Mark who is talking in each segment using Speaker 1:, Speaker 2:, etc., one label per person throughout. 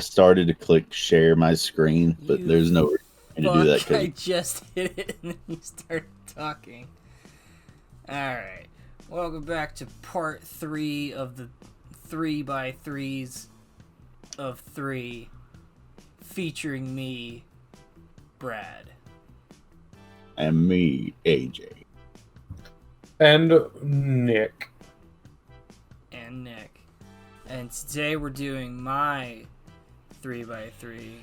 Speaker 1: started to click share my screen, but there's no reason to do that.
Speaker 2: I just hit it and then you started talking. Alright. Welcome back to part 3 of the 3x3s of 3 featuring me, Brad.
Speaker 1: And me, AJ.
Speaker 3: And Nick.
Speaker 2: And today we're doing my 3x3.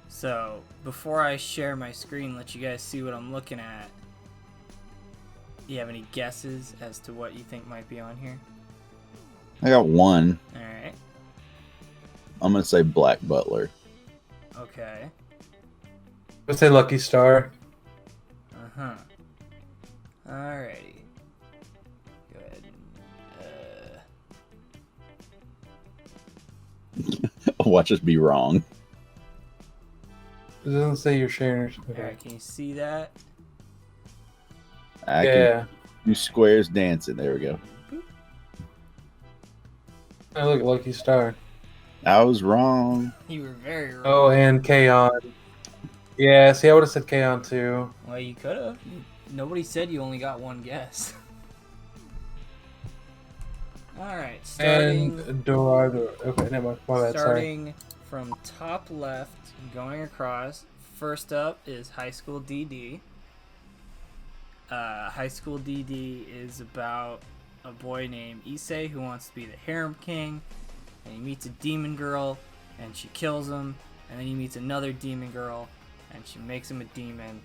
Speaker 2: So, before I share my screen, let you guys see what I'm looking at. Do you have any guesses as to what you think might be on here?
Speaker 1: I got one.
Speaker 2: Alright.
Speaker 1: I'm going to say Black Butler.
Speaker 2: Okay.
Speaker 3: Let's say Lucky Star.
Speaker 2: Uh-huh. Alrighty. Go ahead.
Speaker 1: Watch us be wrong.
Speaker 3: It doesn't say you're sharing.
Speaker 2: Okay.
Speaker 3: Okay.
Speaker 2: Can you see that?
Speaker 1: I
Speaker 3: Yeah.
Speaker 1: can do squares dancing. There we go.
Speaker 3: I look at Lucky Star.
Speaker 1: I was wrong.
Speaker 2: You were very wrong.
Speaker 3: Oh, and Kion. Yeah, see, I would have said Kion too.
Speaker 2: Well, you could have. Nobody said you only got one guess. Alright, starting...
Speaker 3: And Dorara. Okay, never mind. My bad, sorry.
Speaker 2: Starting from top left, going across. First up is High School DD. High School DD is about a boy named Issei who wants to be the harem king, and he meets a demon girl, and she kills him, and then he meets another demon girl, and she makes him a demon,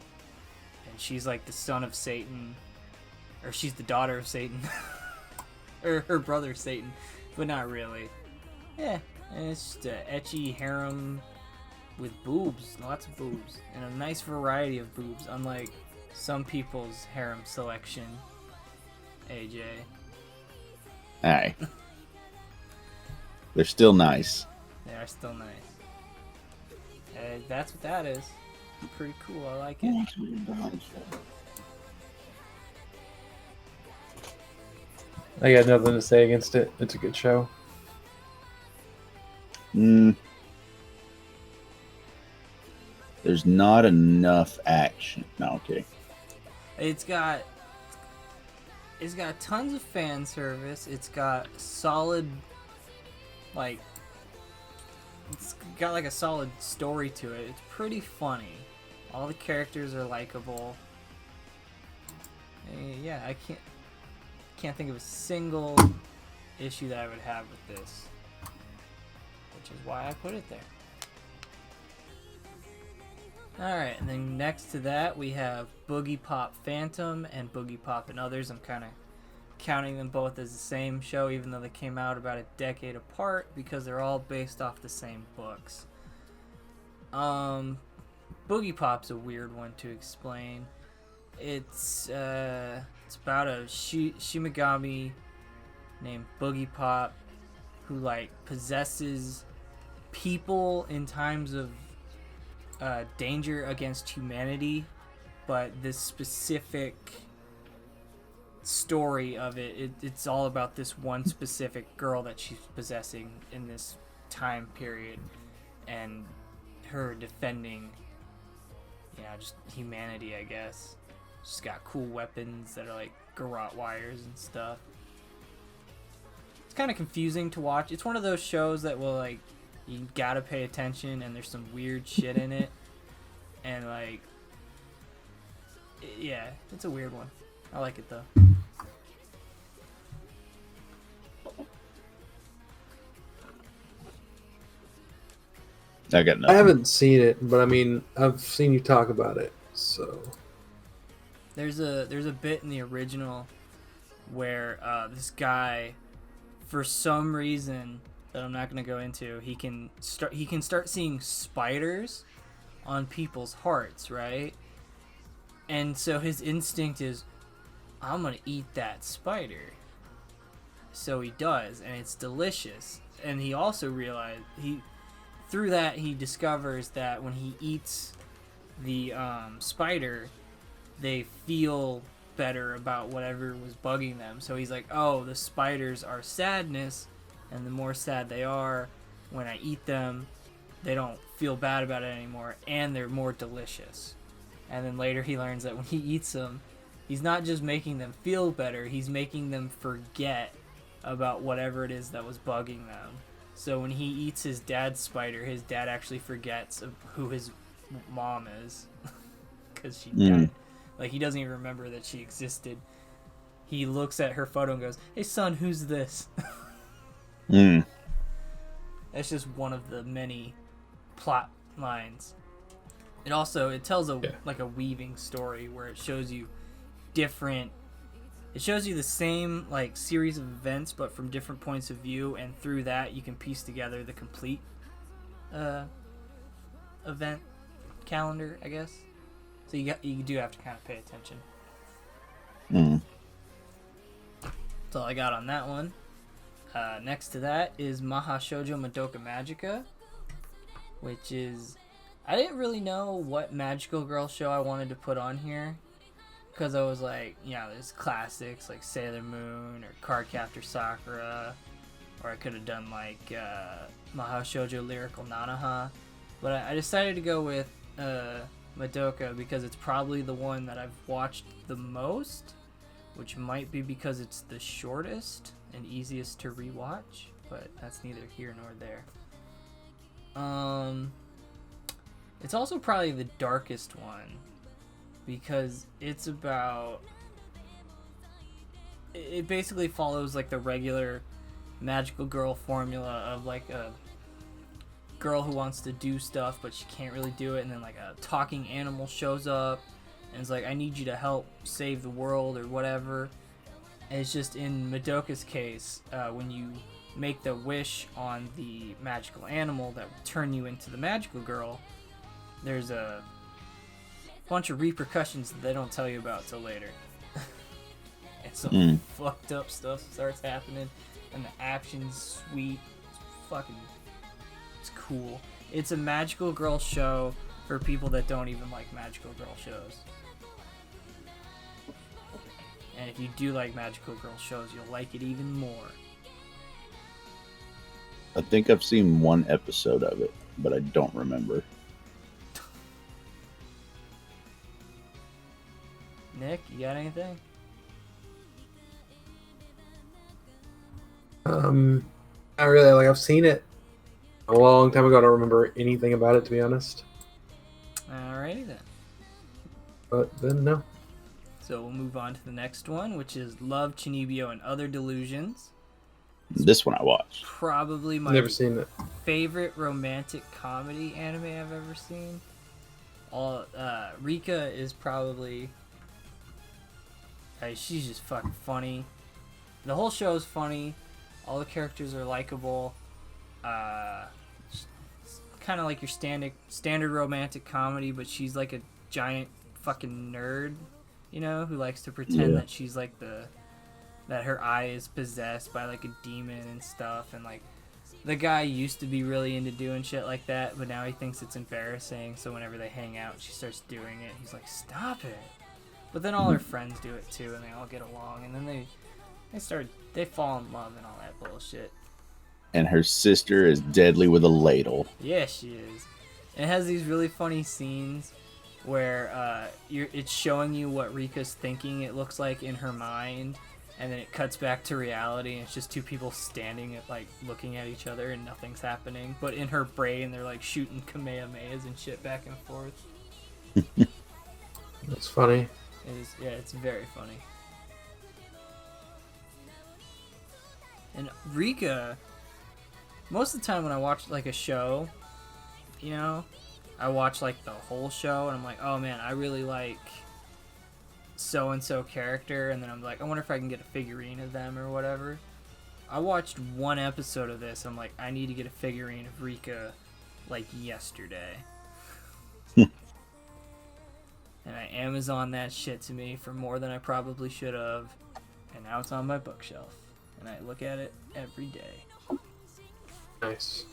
Speaker 2: and she's like the son of Satan, or she's the daughter of Satan, or her brother Satan, but not really. Yeah, and it's just a ecchi harem with boobs, lots of boobs, and a nice variety of boobs, unlike some people's harem selection. AJ.
Speaker 1: Aye. They're still nice.
Speaker 2: They are still nice. That's what that is. Pretty cool, I like it.
Speaker 3: I got nothing to say against it. It's a good show.
Speaker 1: There's not enough action. No, okay.
Speaker 2: It's got tons of fan service. It's got solid, like, it's got like a solid story to it. It's pretty funny. All the characters are likable. Yeah, I can't think of a single issue that I would have with this, which is why I put it there. Alright, and then next to that we have Boogie Pop Phantom and Boogie Pop and Others. I'm kind of counting them both as the same show, even though they came out about a decade apart, because they're all based off the same books. Boogie Pop's a weird one to explain. It's about a Shimigami named Boogie Pop who, like, possesses people in times of danger against humanity, but this specific story of it's all about this one specific girl that she's possessing in this time period, and her defending, just humanity, I guess. She's got cool weapons that are like garrote wires and stuff. It's kind of confusing to watch. It's one of those shows that will, like, you gotta pay attention, and there's some weird shit in it, and, like, yeah, it's a weird one. I like it though.
Speaker 1: I got
Speaker 3: I
Speaker 1: nothing.
Speaker 3: haven't seen it, but I mean, I've seen you talk about it, so.
Speaker 2: There's a bit in the original where this guy, for some reason that I'm not gonna go into, he can start seeing spiders on people's hearts, right? And so his instinct is, I'm gonna eat that spider. So he does, and it's delicious. And he also realized through that he discovers that when he eats the spider, they feel better about whatever was bugging them. So he's like, oh, the spiders are sadness, and the more sad they are, when I eat them, they don't feel bad about it anymore, and they're more delicious. And then later he learns that when he eats them, he's not just making them feel better, he's making them forget about whatever it is that was bugging them. So when he eats his dad's spider, his dad actually forgets of who his mom is. Because she died. Like, he doesn't even remember that she existed. He looks at her photo and goes, "Hey son, who's this?" That's just one of the many plot lines. It tells a weaving story where it shows you different. It shows you the same like series of events, but from different points of view, and through that you can piece together the complete event calendar, I guess. So you do have to kind of pay attention. That's all I got on that one. Next to that is Maha Shoujo Madoka Magica, which is, I didn't really know what magical girl show I wanted to put on here, because I was like, there's classics like Sailor Moon or Cardcaptor Sakura, or I could have done like Maha Shoujo Lyrical Nanaha, but I decided to go with Madoka because it's probably the one that I've watched the most, which might be because it's the shortest and easiest to rewatch, but that's neither here nor there. It's also probably the darkest one because it's about, it basically follows like the regular magical girl formula of like a girl who wants to do stuff but she can't really do it, and then like a talking animal shows up and it's like, "I need you to help save the world," or whatever. And it's just, in Madoka's case, when you make the wish on the magical animal that will turn you into the magical girl, there's a bunch of repercussions that they don't tell you about till later. And some fucked up stuff starts happening, and the action's sweet. It's cool. It's a magical girl show for people that don't even like magical girl shows. And if you do like magical girl shows, you'll like it even more.
Speaker 1: I think I've seen one episode of it, but I don't remember.
Speaker 2: Nick, you got anything?
Speaker 3: Not really. Like, I've seen it a long time ago. I don't remember anything about it, to be honest.
Speaker 2: Alrighty then.
Speaker 3: But then, no.
Speaker 2: So we'll move on to the next one, which is Love, Chenibio, and Other Delusions.
Speaker 1: This one I watched.
Speaker 2: Probably my
Speaker 3: Never seen it.
Speaker 2: favorite romantic comedy anime I've ever seen. Rika is probably... she's just fucking funny. The whole show is funny. All the characters are likable. It's kind of like your standard romantic comedy, but she's like a giant fucking nerd, who likes to pretend that she's like that her eye is possessed by like a demon and stuff, and like the guy used to be really into doing shit like that, but now he thinks it's embarrassing, so whenever they hang out she starts doing it. He's like, "Stop it." But then all her friends do it too, and they all get along, and then they fall in love and all that bullshit.
Speaker 1: And her sister is deadly with a ladle.
Speaker 2: Yeah, she is. And it has these really funny scenes where it's showing you what Rika's thinking it looks like in her mind, and then it cuts back to reality, and it's just two people standing at, like, looking at each other and nothing's happening. But in her brain, they're like shooting kamehamehas and shit back and forth.
Speaker 3: That's funny.
Speaker 2: It's very funny. And Rika, most of the time when I watch like a show, I watch like the whole show and I'm like, "Oh man, I really like so-and-so character," and then I'm like, "I wonder if I can get a figurine of them or whatever." I watched one episode of this, I'm like, I need to get a figurine of Rika like yesterday. And I Amazon that shit to me for more than I probably should have, and now it's on my bookshelf, and I look at it every day.
Speaker 3: Nice.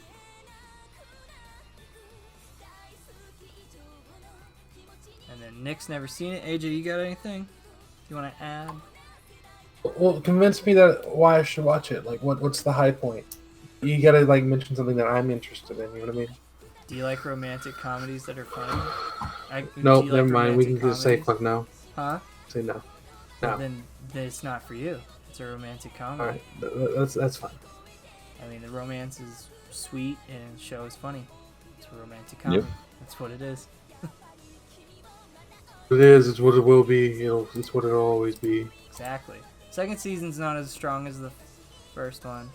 Speaker 2: And then Nick's never seen it. AJ, you got anything you want to add?
Speaker 3: Well, convince me that why I should watch it. Like, what's the high point? you gotta like mention something that I'm interested in. You know what I mean?
Speaker 2: Do you like romantic comedies that are funny?
Speaker 3: No,
Speaker 2: Do you
Speaker 3: never
Speaker 2: like
Speaker 3: mind. We
Speaker 2: romantic
Speaker 3: can just say
Speaker 2: comedies?
Speaker 3: fuck no.
Speaker 2: Huh?
Speaker 3: Say no.
Speaker 2: Well,
Speaker 3: No.
Speaker 2: then it's not for you. It's a romantic
Speaker 3: All
Speaker 2: comedy.
Speaker 3: right, that's fine.
Speaker 2: I mean, the romance is sweet and the show is funny. It's a romantic
Speaker 1: Yep.
Speaker 2: comedy. That's what it is.
Speaker 3: It is. It's what it will be. It's what it'll always be.
Speaker 2: Exactly. Second season's not as strong as the first one.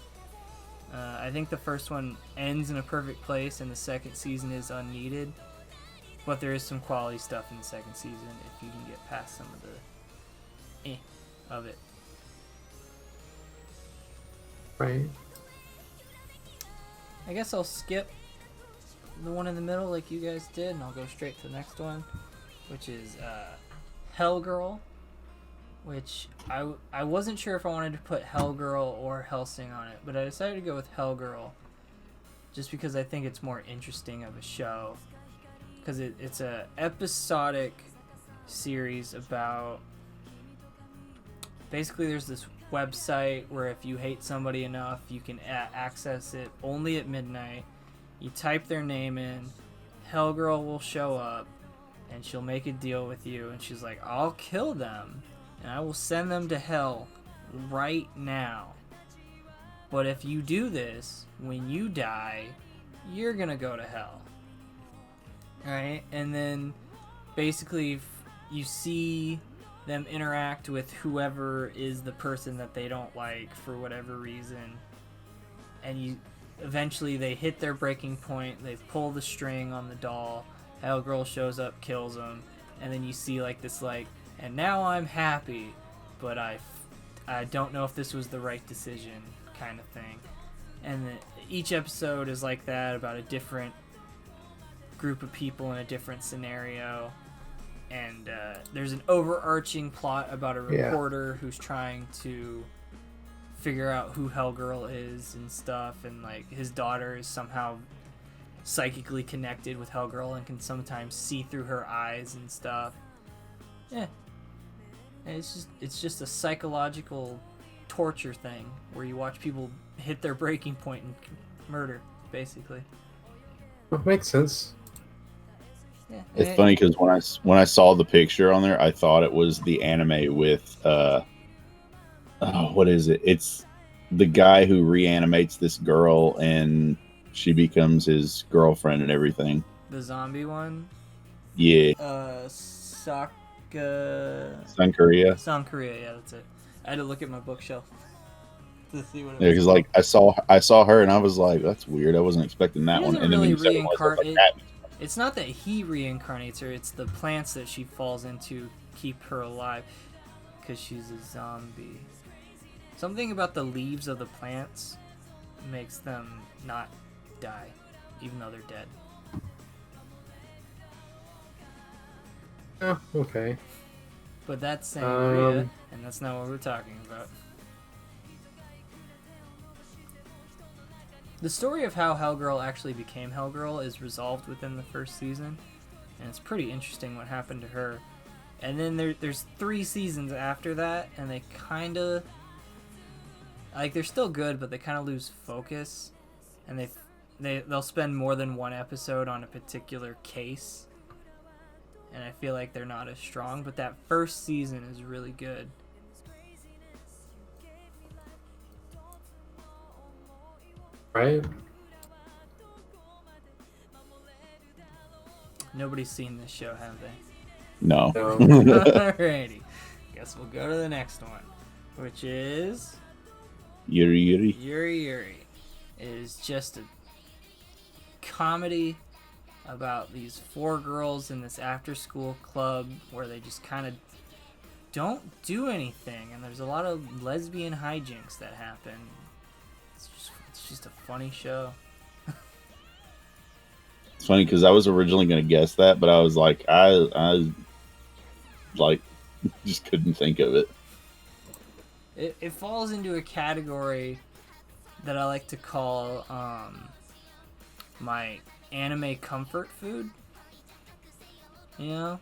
Speaker 2: I think the first one ends in a perfect place, and the second season is unneeded. But there is some quality stuff in the second season if you can get past some of the of it.
Speaker 3: Right.
Speaker 2: I guess I'll skip the one in the middle like you guys did, and I'll go straight to the next one, which is Hell Girl, which I wasn't sure if I wanted to put Hell Girl or Hellsing on it, but I decided to go with Hell Girl just because I think it's more interesting of a show, because it's a episodic series about, basically there's this website where if you hate somebody enough, you can access it only at midnight. You type their name in, Hellgirl will show up, and she'll make a deal with you, and she's like, I'll kill them, and I will send them to hell right now. But if you do this, when you die, you're gonna go to hell. Alright, and then basically you see them interact with whoever is the person that they don't like for whatever reason, and eventually they hit their breaking point, they pull the string on the doll, Hellgirl shows up, kills them, and then you see like this like, and now I'm happy, but I don't know if this was the right decision kind of thing. And each episode is like that, about a different group of people in a different scenario. And there's an overarching plot about a reporter who's trying to figure out who Hellgirl is and stuff, and like his daughter is somehow psychically connected with Hellgirl and can sometimes see through her eyes and stuff. Yeah. And it's just a psychological torture thing where you watch people hit their breaking point and murder, basically.
Speaker 3: It makes sense.
Speaker 2: Yeah.
Speaker 1: It's funny because when I saw the picture on there, I thought it was the anime with what is it? It's the guy who reanimates this girl and she becomes his girlfriend and everything.
Speaker 2: The zombie one?
Speaker 1: Yeah.
Speaker 2: Sankorea, yeah, that's it. I had to look at my bookshelf to see what it was.
Speaker 1: Yeah, because like I saw her and I was like, that's weird. I wasn't expecting that one. And then when you said it was, I was like,
Speaker 2: it's not that he reincarnates her, it's the plants that she falls into keep her alive, because she's a zombie. Something about the leaves of the plants makes them not die, even though they're dead.
Speaker 3: Oh, okay.
Speaker 2: But that's sangria, and that's not what we're talking about. The story of how Hellgirl actually became Hellgirl is resolved within the first season, and it's pretty interesting what happened to her. And then there's 3 seasons after that, and they kind of, like, they're still good, but they kind of lose focus, and they'll spend more than one episode on a particular case, and I feel like they're not as strong. But that first season is really good.
Speaker 3: Right?
Speaker 2: Nobody's seen this show, have they?
Speaker 1: no.
Speaker 2: Alrighty. Guess we'll go to the next one, which is
Speaker 1: Yuri.
Speaker 2: Yuri. It is just a comedy about these 4 girls in this after-school club where they just kind of don't do anything, and there's a lot of lesbian hijinks that happen. It's just a funny show.
Speaker 1: It's funny because I was originally going to guess that, but I was like, I like just couldn't think of it.
Speaker 2: It falls into a category that I like to call my anime comfort food. You know,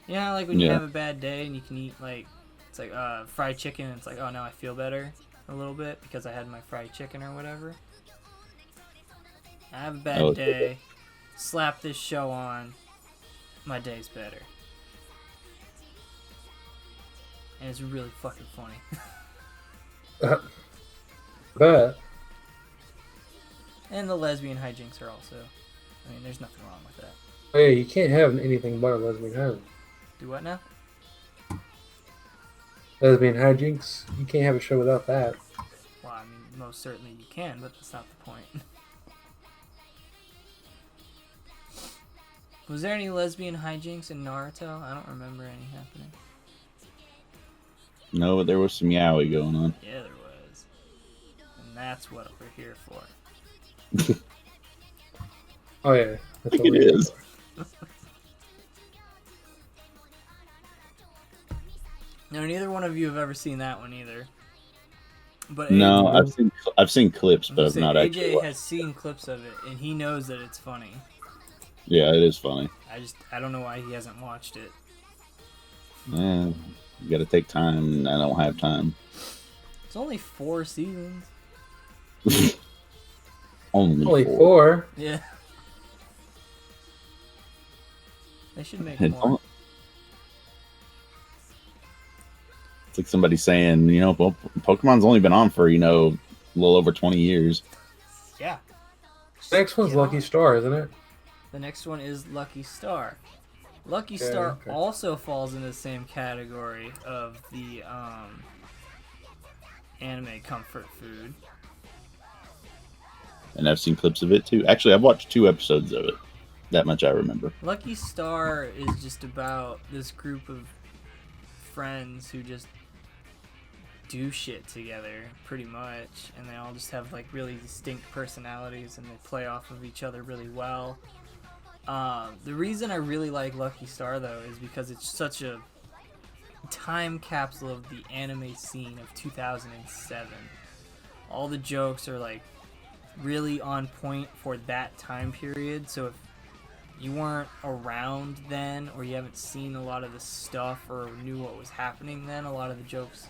Speaker 2: like when you have a bad day and you can eat like, it's like fried chicken, and it's like, oh, now I feel better a little bit because I had my fried chicken or whatever. I have a bad day. Slap this show on. My day's better. And it's really fucking funny.
Speaker 3: But
Speaker 2: And the lesbian hijinks are also. I mean, there's nothing wrong with that.
Speaker 3: oh yeah, you can't have anything but a lesbian hijinks.
Speaker 2: Do what now?
Speaker 3: Lesbian hijinks. You can't have a show without that.
Speaker 2: Well, I mean, most certainly you can, but that's not the point. Was there any lesbian hijinks in Naruto? I don't remember any happening.
Speaker 1: No, but there was some yaoi going on.
Speaker 2: Yeah, there was. And that's what we're here for.
Speaker 3: Oh yeah,
Speaker 1: I think it is.
Speaker 2: No, neither one of you have ever seen that one either. But
Speaker 1: No,
Speaker 2: AJ,
Speaker 1: I've seen clips, but I've
Speaker 2: say,
Speaker 1: not
Speaker 2: AJ
Speaker 1: actually.
Speaker 2: has seen clips of it, and he knows that it's funny.
Speaker 1: Yeah, it is funny.
Speaker 2: I don't know why he hasn't watched it.
Speaker 1: Yeah, you got to take time, and I don't have time.
Speaker 2: It's only 4 seasons.
Speaker 3: only
Speaker 1: four.
Speaker 3: 4.
Speaker 2: Yeah. They should make
Speaker 1: It's
Speaker 2: more.
Speaker 1: It's like somebody saying, Pokemon's only been on for, a little over 20 years.
Speaker 2: Yeah.
Speaker 3: Next one's
Speaker 2: Get
Speaker 3: Lucky
Speaker 2: on.
Speaker 3: Star, isn't it?
Speaker 2: The next one is Lucky Star. Lucky
Speaker 3: Okay,
Speaker 2: Star
Speaker 3: okay.
Speaker 2: also falls in the same category of the anime comfort food.
Speaker 1: And I've seen clips of it, too. Actually, I've watched 2 episodes of it. That much I remember.
Speaker 2: Lucky Star is just about this group of friends who just do shit together, pretty much, and they all just have like really distinct personalities and they play off of each other really well. The reason I really like Lucky Star though is because it's such a time capsule of the anime scene of 2007. All the jokes are like really on point for that time period, so if you weren't around then or you haven't seen a lot of the stuff or knew what was happening then, a lot of the jokes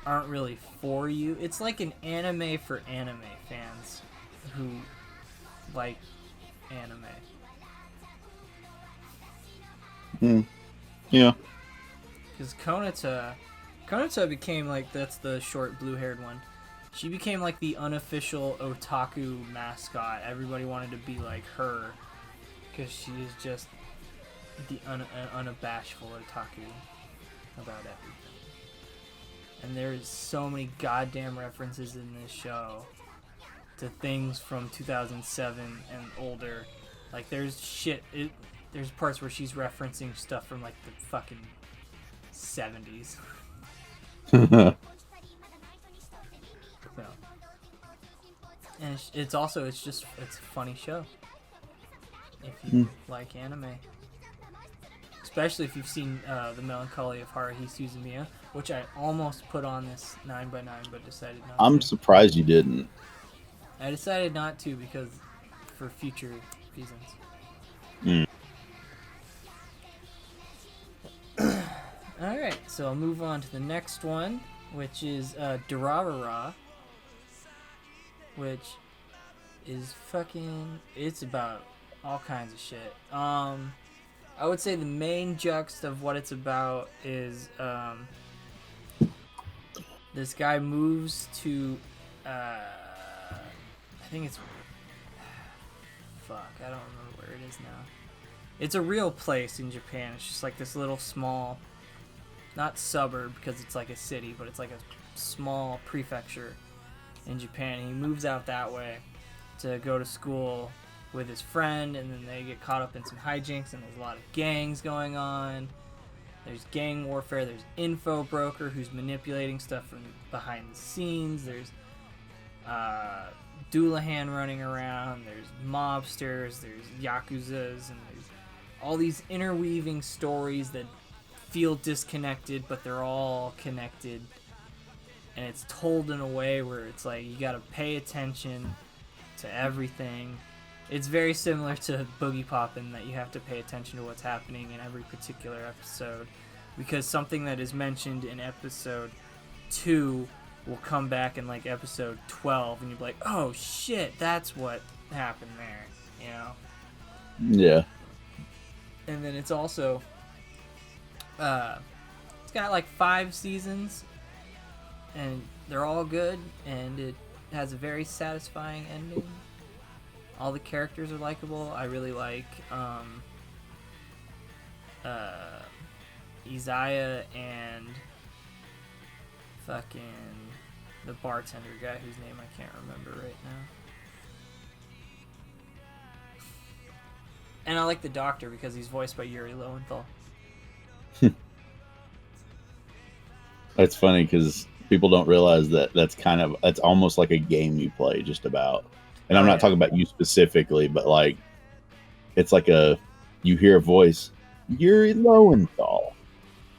Speaker 2: aren't really for you. It's like an anime for anime fans who like anime.
Speaker 1: Yeah.
Speaker 2: Because Konata became like, that's the short blue-haired one. She became like the unofficial otaku mascot. Everybody wanted to be like her because she is just the unabashful otaku about everything. And there's so many goddamn references in this show to things from 2007 and older. Like there's there's parts where she's referencing stuff from like the fucking 70s. So. And it's a funny show. If you like anime. Especially if you've seen The Melancholy of Haruhi Suzumiya, which I almost put on this 9x9 but decided not to.
Speaker 1: I'm surprised you didn't.
Speaker 2: I decided not to because for future reasons. Alright, so I'll move on to the next one, which is Dorara, which is it's about all kinds of shit. I would say the main juxt of what it's about is this guy moves to I think it's I don't remember where it is now. It's a real place in Japan. It's just like this little small, not suburb because it's like a city, but it's like a small prefecture in Japan. He moves out that way to go to school with his friend, and then they get caught up in some hijinks, and there's a lot of gangs going on. There's gang warfare. There's info broker who's manipulating stuff from behind the scenes. There's Doulahan running around. There's mobsters. There's yakuzas, and there's all these interweaving stories that feel disconnected, but they're all connected. And it's told in a way where it's like you gotta pay attention to everything. It's very similar to Boogie Pop in that you have to pay attention to what's happening in every particular episode, because something that is mentioned in episode 2 will come back in like episode 12, and you'll be like, oh shit, that's what happen there, you know.
Speaker 1: Yeah.
Speaker 2: And then it's also it's got like 5 seasons, and they're all good, and it has a very satisfying ending. All the characters are likable. I really like Isaiah and fucking the bartender guy whose name I can't remember right now. And I like the doctor because he's voiced by Yuri Lowenthal.
Speaker 1: It's funny because people don't realize that that's almost like a game you play, just about. And I'm not talking about you specifically, but like it's like you hear a voice, Yuri Lowenthal.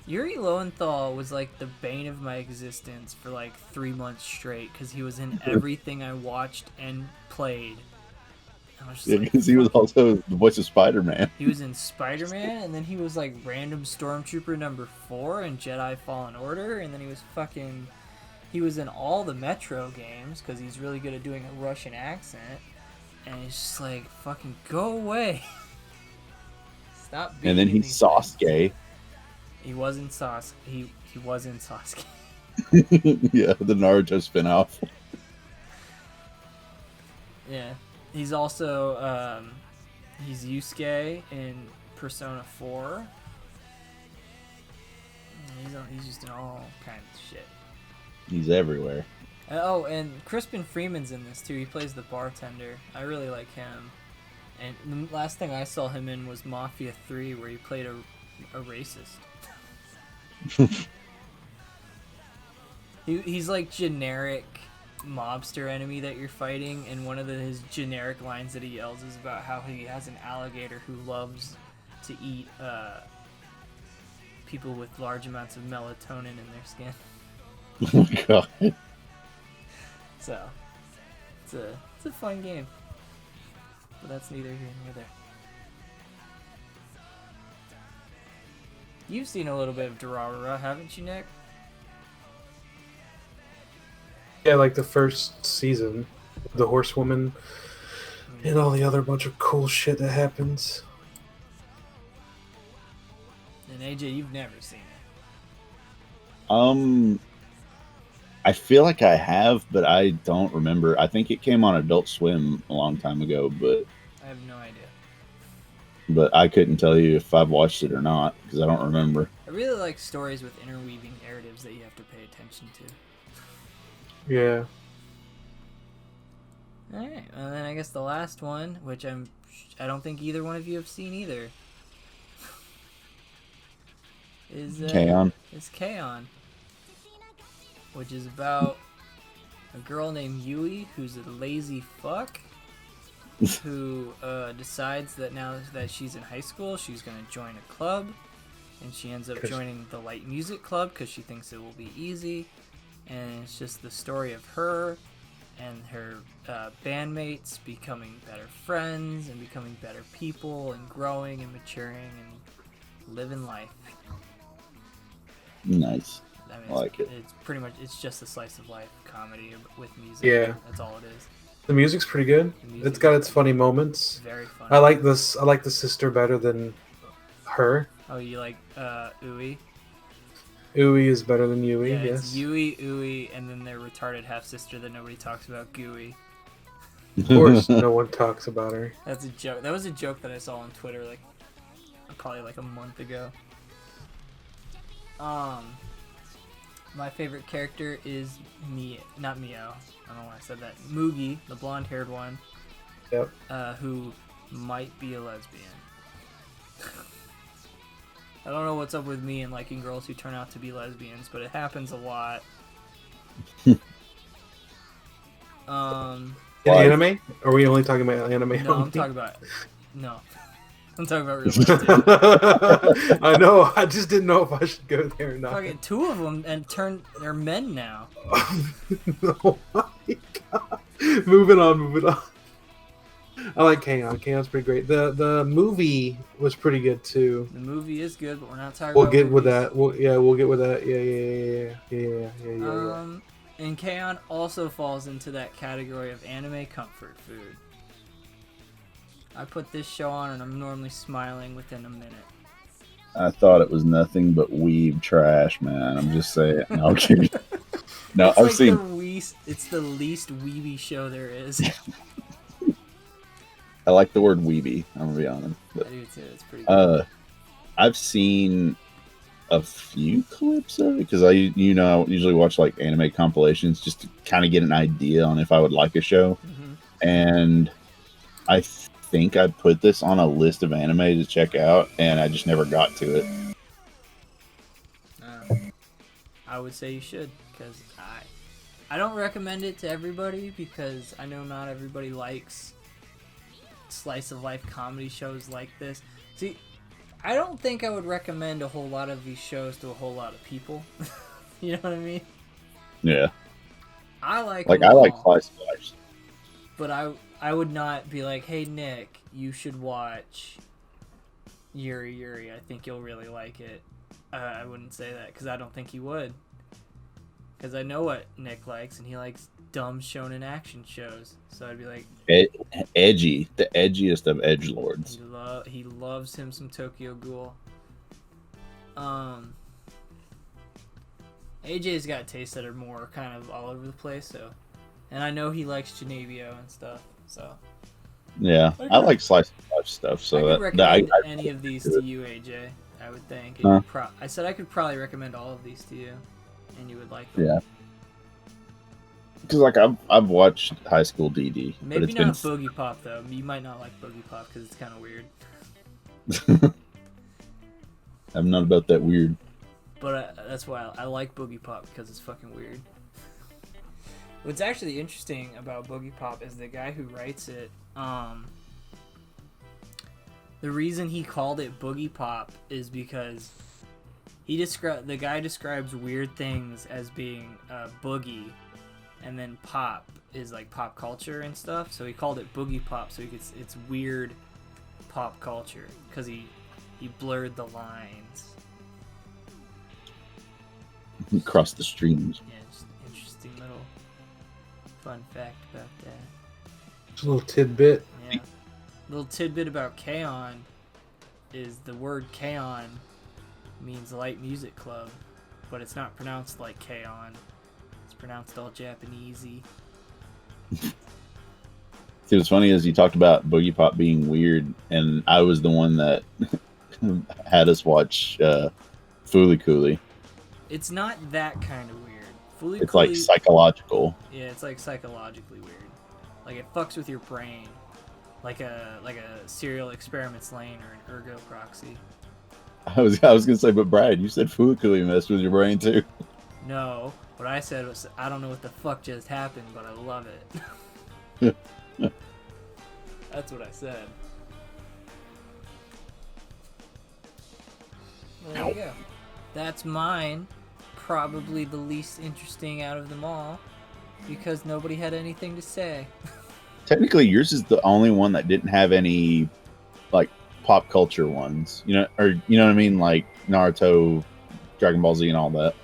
Speaker 2: Yuri Lowenthal was like the bane of my existence for like 3 months straight because he was in everything I watched and played.
Speaker 1: Because he was also the voice of Spider-Man.
Speaker 2: He was in Spider-Man, and then he was like random Stormtrooper number 4 in Jedi Fallen Order, and then he was in all the Metro games because he's really good at doing a Russian accent, and it's just like, fucking go away. Stop being.
Speaker 1: And then he's Sasuke.
Speaker 2: He was in Sasuke. He was in Sasuke.
Speaker 1: Yeah, the Naruto spinoff.
Speaker 2: Yeah. He's also, he's Yusuke in Persona 4. He's just in all kinds of shit.
Speaker 1: He's everywhere.
Speaker 2: Oh, and Crispin Freeman's in this too. He plays the bartender. I really like him. And the last thing I saw him in was Mafia 3, where he played a racist. He's like generic mobster enemy that you're fighting, and one of his generic lines that he yells is about how he has an alligator who loves to eat people with large amounts of melatonin in their skin.
Speaker 1: Oh my god.
Speaker 2: So it's a fun game, but that's neither here nor there. You've seen a little bit of Dorara, haven't you, Nick?
Speaker 3: Yeah, like the first season, the horsewoman, and all the other bunch of cool shit that happens.
Speaker 2: And AJ, you've never seen it.
Speaker 1: I feel like I have, but I don't remember. I think it came on Adult Swim a long time ago, but
Speaker 2: I have no idea.
Speaker 1: But I couldn't tell you if I've watched it or not because I don't remember.
Speaker 2: I really like stories with interweaving narratives that you have to pay attention to.
Speaker 3: Yeah.
Speaker 2: Alright, and then I guess the last one, which I don't think either one of you have seen either, is
Speaker 1: Kion.
Speaker 2: Is Kion, which is about a girl named Yui who's a lazy fuck who decides that now that she's in high school, she's going to join a club, and she ends up joining the light music club because she thinks it will be easy. And it's just the story of her and her bandmates becoming better friends and becoming better people and growing and maturing and living life.
Speaker 1: Nice.
Speaker 2: I mean,
Speaker 1: I like it.
Speaker 2: It's pretty much, it's just a slice of life comedy with music.
Speaker 3: Yeah.
Speaker 2: That's all it is.
Speaker 3: The music's pretty good. It's got its funny moments.
Speaker 2: Very funny.
Speaker 3: I like the sister better than her.
Speaker 2: Oh, you like Ui?
Speaker 3: Ui is better than Yui,
Speaker 2: Yeah,
Speaker 3: yes.
Speaker 2: it's Yui, Ui, and then their retarded half-sister that nobody talks about, Gooey.
Speaker 3: Of course, no one talks about her.
Speaker 2: That's a joke. That was a joke that I saw on Twitter, like, probably like a month ago. My favorite character is not Mio. I don't know why I said that. Mugi, the blonde-haired one.
Speaker 3: Yep.
Speaker 2: Who might be a lesbian. I don't know what's up with me and liking girls who turn out to be lesbians, but it happens a lot.
Speaker 3: Anime? Are we only talking about anime?
Speaker 2: No, I'm talking about real life.
Speaker 3: I know. I just didn't know if I should go there or not.
Speaker 2: Fucking 2 of them they're men now.
Speaker 3: Oh my god. Moving on. I like Kion. Kion's pretty great. The movie was pretty good too.
Speaker 2: The movie is good, but we're not talking
Speaker 3: We'll
Speaker 2: about
Speaker 3: get with
Speaker 2: movies.
Speaker 3: that. We'll get with that. Yeah.
Speaker 2: And Kion also falls into that category of anime comfort food. I put this show on and I'm normally smiling within a minute.
Speaker 1: I thought it was nothing but weeb trash, man. I'm just saying. No, I'm kidding. No,
Speaker 2: It's
Speaker 1: I've
Speaker 2: like
Speaker 1: seen.
Speaker 2: it's the least weeby show there is.
Speaker 1: I like the word weeby. I'm gonna be honest. But,
Speaker 2: I do too. It's pretty good.
Speaker 1: I've seen a few clips of it because I usually watch like anime compilations just to kind of get an idea on if I would like a show.
Speaker 2: Mm-hmm.
Speaker 1: And I think I put this on a list of anime to check out, and I just never got to it.
Speaker 2: I would say you should, because I don't recommend it to everybody because I know not everybody likes slice of life comedy shows like this. See, I don't think I would recommend a whole lot of these shows to a whole lot of people. You know what I mean?
Speaker 1: Yeah.
Speaker 2: I like
Speaker 1: I like slice of life.
Speaker 2: But I would not be like, hey Nick, you should watch Yuri. I think you'll really like it. I wouldn't say that because I don't think he would. Because I know what Nick likes, and he likes dumb shonen action shows. So I'd be like,
Speaker 1: edgy, the edgiest of edgelords.
Speaker 2: He loves him some Tokyo Ghoul. AJ's got tastes that are more kind of all over the place. So, and I know he likes Chenibio and stuff. So
Speaker 1: yeah, I like slice of life stuff. So
Speaker 2: I could recommend any of these to you, AJ. I would think. I said I could probably recommend all of these to you, and you would like them.
Speaker 1: Yeah. Because I've watched High School DD.
Speaker 2: Maybe
Speaker 1: but it's
Speaker 2: not
Speaker 1: been...
Speaker 2: Boogie Pop though. You might not like Boogie Pop because it's kind of weird.
Speaker 1: I'm not about that weird.
Speaker 2: But that's why I like Boogie Pop because it's fucking weird. What's actually interesting about Boogie Pop is the guy who writes it. The reason he called it Boogie Pop is because the guy describes weird things as being boogie, and then pop is like pop culture and stuff. So he called it Boogie Pop, so it's weird pop culture because he blurred the lines.
Speaker 1: Across the streams.
Speaker 2: Yeah, just interesting little fun fact about that.
Speaker 3: Just a little tidbit.
Speaker 2: Yeah. Little tidbit about Kion is the word Kion means light music club, but it's not pronounced like Kion. It's pronounced all Japanesey.
Speaker 1: It was funny as you talked about Boogie Pop being weird, and I was the one that had us watch Fooly Cooly.
Speaker 2: It's not that kind of weird. Fooly
Speaker 1: It's
Speaker 2: Cooly,
Speaker 1: like psychological.
Speaker 2: Yeah, it's like psychologically weird. Like it fucks with your brain. Like a serial experiments lane or an ergo proxy.
Speaker 1: I was gonna say, but Brad, you said Fooly Cooly messed with your brain too.
Speaker 2: No, what I said was I don't know what the fuck just happened, but I love it. That's what I said. Well, there you go. That's mine. Probably the least interesting out of them all, because nobody had anything to say.
Speaker 1: Technically, yours is the only one that didn't have any, like, pop culture ones. Or you know what I mean, like Naruto, Dragon Ball Z, and all that.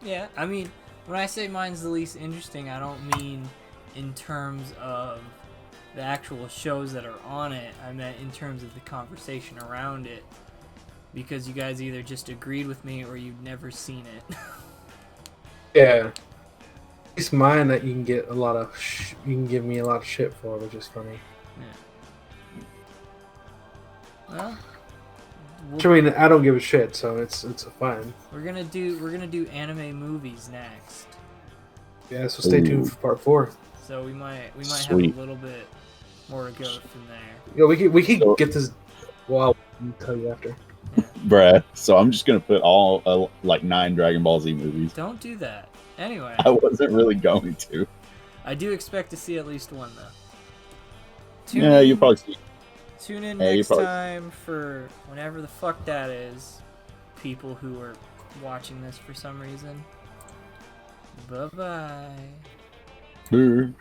Speaker 2: Yeah, I mean, when I say mine's the least interesting, I don't mean in terms of the actual shows that are on it. I meant in terms of the conversation around it. Because you guys either just agreed with me or you've never seen it.
Speaker 3: Yeah. It's mine that you can get a lot of you can give me a lot of shit for, which is funny.
Speaker 2: Yeah. Well,
Speaker 3: I mean, I don't give a shit, so it's fine.
Speaker 2: we're gonna do anime movies next.
Speaker 3: Yeah, so stay tuned for part 4.
Speaker 2: So we might
Speaker 1: Sweet.
Speaker 2: have a little bit more to go from there.
Speaker 3: Yeah, we could get this. Well, I'll tell you after.
Speaker 1: Brad. So I'm just gonna put all like 9 Dragon Ball Z movies.
Speaker 2: Don't do that. Anyway,
Speaker 1: I wasn't really going to.
Speaker 2: I do expect to see at least one though.
Speaker 1: Yeah, you probably see.
Speaker 2: Tune in
Speaker 1: Yeah, you
Speaker 2: next
Speaker 1: probably-
Speaker 2: time for whenever the fuck that is. People who are watching this for some reason. Bye bye.
Speaker 1: Brr.